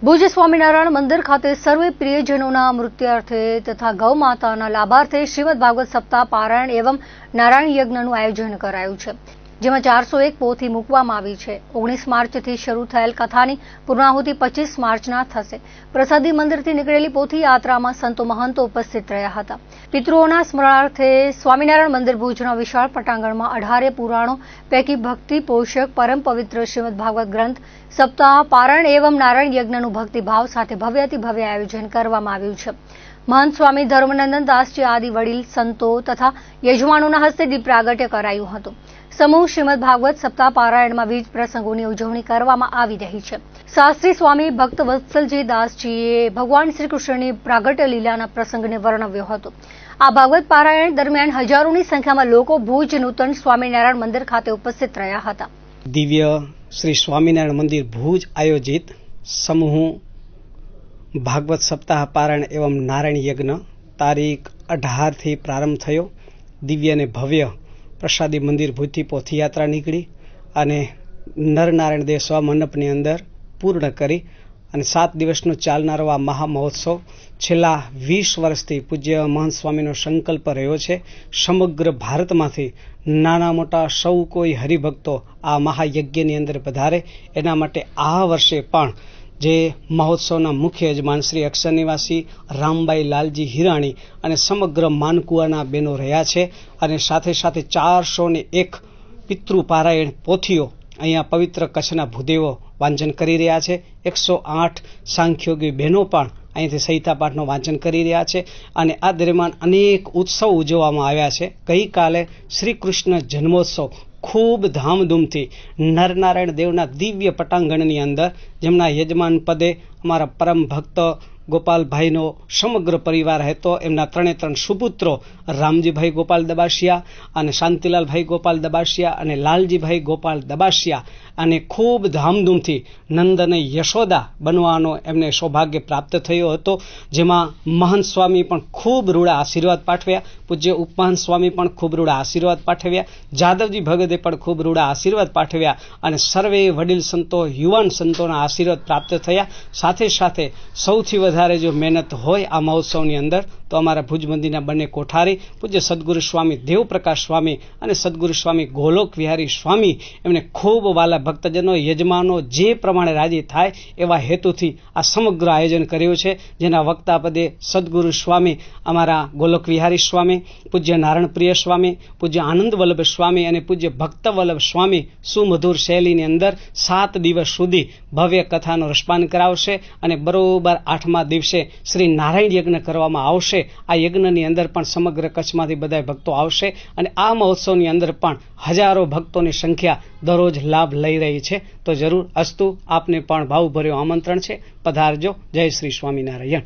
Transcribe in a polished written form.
ભુજ સ્વામિનારાયણ મંદિર ખાતે સર્વે પ્રિયજનોના મૃત્યુર્થે તથા ગૌ માતાના લાભાર્થે શ્રીમદ ભાગવત સપ્તાહ પારાયણ એવં નારાયણ યજ્ઞનું આયોજન કરાયું છે, જેમાં 401 પોથી મૂકવામાં આવી છે। 19 માર્ચથી શરૂ થયેલ કથાની પૂર્ણાહુતિ 25 માર્ચના થશે। પ્રસાદી મંદિરથી નીકળેલી પોથી યાત્રામાં સંતો મહંતો ઉપસ્થિત રહ્યા હતા। પિતૃઓના સ્મરણાર્થે સ્વામિનારાયણ મંદિર ભુજના વિશાળ પટાંગણમાં 18 પુરાણો પૈકી ભક્તિ પોષક પરમ પવિત્ર શ્રીમદ ભાગવત ગ્રંથ સપ્તાહ પારાયણ એવં નારાયણ યજ્ઞનું ભક્તિભાવ સાથે ભવ્યાતિ ભવ્ય આયોજન કરવામાં આવ્યું છે। મહંત સ્વામી ધર્મનંદન દાસજી આદિ વડીલ સંતો તથા યજમાનોના હસ્તે દીપ પ્રાગટ્ય કરાયું હતું। સમૂહ શ્રીમદ ભાગવત સપ્તાહ પારાયણમાં વિવિધ પ્રસંગોની ઉજવણી કરવામાં આવી રહી છે। શાસ્ત્રી સ્વામી ભક્ત વત્સલજી દાસજીએ ભગવાન શ્રી કૃષ્ણની પ્રાગટ્ય લીલાના પ્રસંગને વર્ણવ્યો હતો। આ ભાગવત પારાયણ દરમિયાન હજારોની સંખ્યામાં લોકો ભુજ નૂતન સ્વામિનારાયણ મંદિર ખાતે ઉપસ્થિત રહ્યા હતા। દિવ્ય શ્રી સ્વામિનારાયણ મંદિર ભુજ આયોજિત સમૂહ ભાગવત સપ્તાહ પારાયણ એવં નારાયણ યજ્ઞ તારીખ 18 થી પ્રારંભ થયો। દિવ્ય અને ભવ્ય પ્રસાદી મંદિર ભુજથી પોથી યાત્રા નીકળી અને નરનારાયણ દેવ સ્વમંડપની અંદર પૂર્ણ કરી અને 7 દિવસનો ચાલનારો આ મહામહોત્સવ છેલ્લા 20 વર્ષથી પૂજ્ય મહંત સ્વામીનો સંકલ્પ રહ્યો છે। સમગ્ર ભારતમાંથી નાના મોટા સૌ કોઈ હરિભક્તો આ મહાયજ્ઞની અંદર પધારે, એના માટે આ વર્ષે પણ જે મહોત્સવના મુખ્ય યજમાન શ્રી અક્ષર નિવાસી રામબાઈ લાલજી હિરાણી અને સમગ્ર માનકુવાના બહેનો રહ્યા છે અને સાથે સાથે 401 પિતૃ પારાયણ પોથીઓ અહીંયા પવિત્ર કચ્છના ભૂદેવો વાંચન કરી રહ્યા છે। 108 સાંખ્યોગી બહેનો પણ અહીંથી સહિતા પાઠનું વાંચન કરી રહ્યા છે અને આ દરમિયાન અનેક ઉત્સવ ઉજવવામાં આવ્યા છે। ગઈકાલે શ્રી કૃષ્ણ જન્મોત્સવ ખૂબ ધામધૂમથી નરનારાયણ દેવના દિવ્ય પટાંગણની અંદર જેમના યજમાન પદે અમારા પરમ ભક્ત ગોપાલભાઈનો સમગ્ર પરિવાર હતો, એમના 3 સુપુત્રો રામજીભાઈ ગોપાલ દબાશિયા અને શાંતિલાલભાઈ ગોપાલ દબાશિયા અને લાલજીભાઈ ગોપાલ દબાશિયા અને ખૂબ ધામધૂમથી નંદ અને યશોદા બનવાનો એમને સૌભાગ્ય પ્રાપ્ત થયો હતો, જેમાં મહંત સ્વામી પણ ખૂબ રૂડા આશીર્વાદ પાઠવ્યા, પૂજ્ય ઉપમહંત સ્વામી પણ ખૂબ રૂડા આશીર્વાદ પાઠવ્યા, જાદવજી ભગતે પણ ખૂબ રૂડા આશીર્વાદ પાઠવ્યા અને સર્વે વડીલ સંતો યુવાન સંતોના આશીર્વાદ પ્રાપ્ત થયા। સાથે સાથે સૌથી વધારે જો મહેનત હોય આ મહોત્સવની અંદર તો અમારા ભુજ મંદિરના બંને કોઠારી પૂજ્ય સદગુરુ સ્વામી દેવપ્રકાશ સ્વામી અને સદગુરુ સ્વામી ગોલોક વિહારી સ્વામી એમને ખૂબ વાલા ભક્તજનો યજમાનો જે પ્રમાણે રાજી થાય એવા હેતુથી આ સમગ્ર આયોજન કર્યું છે, જેના વક્તા પદે સદગુરુ સ્વામી અમારા ગોલોક વિહારી સ્વામી, પૂજ્ય નારાયણ પ્રિય સ્વામી, પૂજ્ય આનંદ વલ્લભ સ્વામી અને પૂજ્ય ભક્ત વલ્લભ સ્વામી સુમધુર શૈલીની અંદર 7 દિવસ સુધી ભવ્ય કથાનો રસપાન કરાવશે અને બરોબર 8મા દિવસે શ્રી નારાયણ યજ્ઞ કરવામાં આવશે। આ યજ્ઞની અંદર પણ સમગ્ર કચ્છમાંથી બધા ભક્તો આવશે અને આ મહોત્સવની અંદર પણ હજારો ભક્તોની સંખ્યા દરરોજ લાભ લઈ રહી છે। તો જરૂર અસ્તુ, આપને પણ ભાવભર્યું આમંત્રણ છે, પધારજો। જય શ્રી સ્વામિનારાયણ।